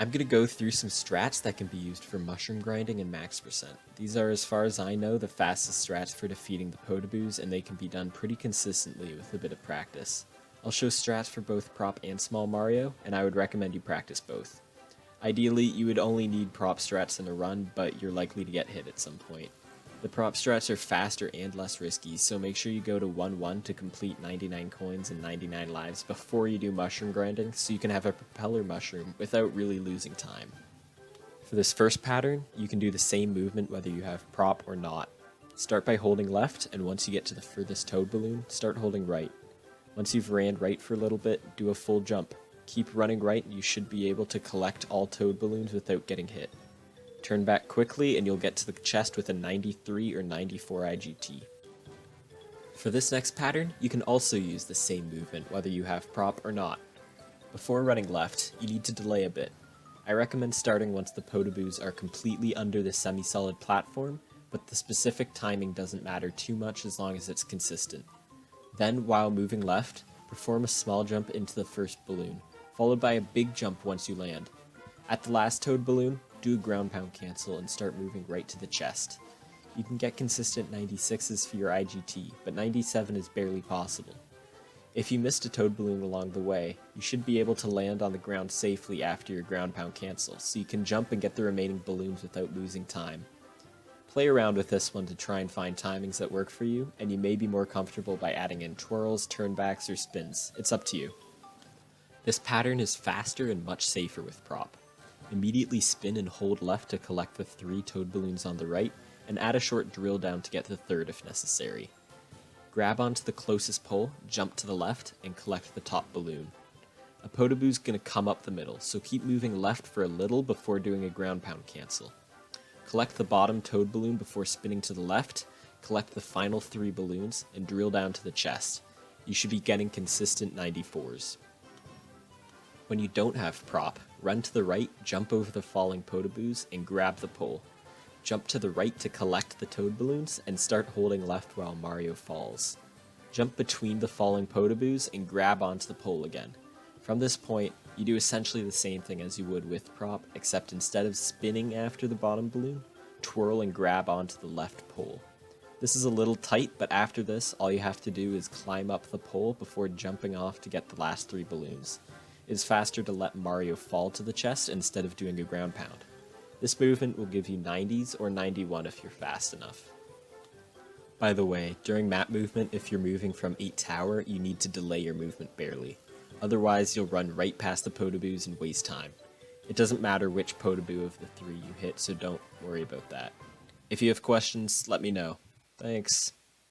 I'm going to go through some strats that can be used for mushroom grinding and max percent. These are, as far as I know, the fastest strats for defeating the Podoboos, and they can be done pretty consistently with a bit of practice. I'll show strats for both Prop and Small Mario, and I would recommend you practice both. Ideally, you would only need prop strats in a run, but you're likely to get hit at some point. The prop strats are faster and less risky, so make sure you go to 1-1 to complete 99 coins and 99 lives before you do mushroom grinding, so you can have a propeller mushroom without really losing time. For this first pattern, you can do the same movement whether you have prop or not. Start by holding left, and once you get to the furthest toad balloon, start holding right. Once you've ran right for a little bit, do a full jump. Keep running right and you should be able to collect all toad balloons without getting hit. Turn back quickly and you'll get to the chest with a 93 or 94 IGT. For this next pattern, you can also use the same movement whether you have prop or not. Before running left, you need to delay a bit. I recommend starting once the Podoboos are completely under the semi-solid platform, but the specific timing doesn't matter too much as long as it's consistent. Then, while moving left, perform a small jump into the first balloon, followed by a big jump once you land. At the last toad balloon, do a ground pound cancel and start moving right to the chest. You can get consistent 96s for your IGT, but 97 is barely possible. If you missed a toad balloon along the way, you should be able to land on the ground safely after your ground pound cancel, so you can jump and get the remaining balloons without losing time. Play around with this one to try and find timings that work for you, and you may be more comfortable by adding in twirls, turnbacks, or spins. It's up to you. This pattern is faster and much safer with prop. Immediately spin and hold left to collect the 3 toad balloons on the right, and add a short drill down to get the third if necessary. Grab onto the closest pole, jump to the left, and collect the top balloon. A Podoboo's gonna come up the middle, so keep moving left for a little before doing a ground pound cancel. Collect the bottom toad balloon before spinning to the left, collect the final 3 balloons, and drill down to the chest. You should be getting consistent 94s. When you don't have prop, run to the right, jump over the falling Podoboos, and grab the pole. Jump to the right to collect the toad balloons, and start holding left while Mario falls. Jump between the falling Podoboos and grab onto the pole again. From this point, you do essentially the same thing as you would with prop, except instead of spinning after the bottom balloon, twirl and grab onto the left pole. This is a little tight, but after this, all you have to do is climb up the pole before jumping off to get the last 3 balloons. It's faster to let Mario fall to the chest instead of doing a ground pound. This movement will give you 90s or 91 if you're fast enough. By the way, during map movement, if you're moving from 8 tower, you need to delay your movement barely. Otherwise, you'll run right past the Podoboos and waste time. It doesn't matter which Podoboo of the 3 you hit, so don't worry about that. If you have questions, let me know. Thanks.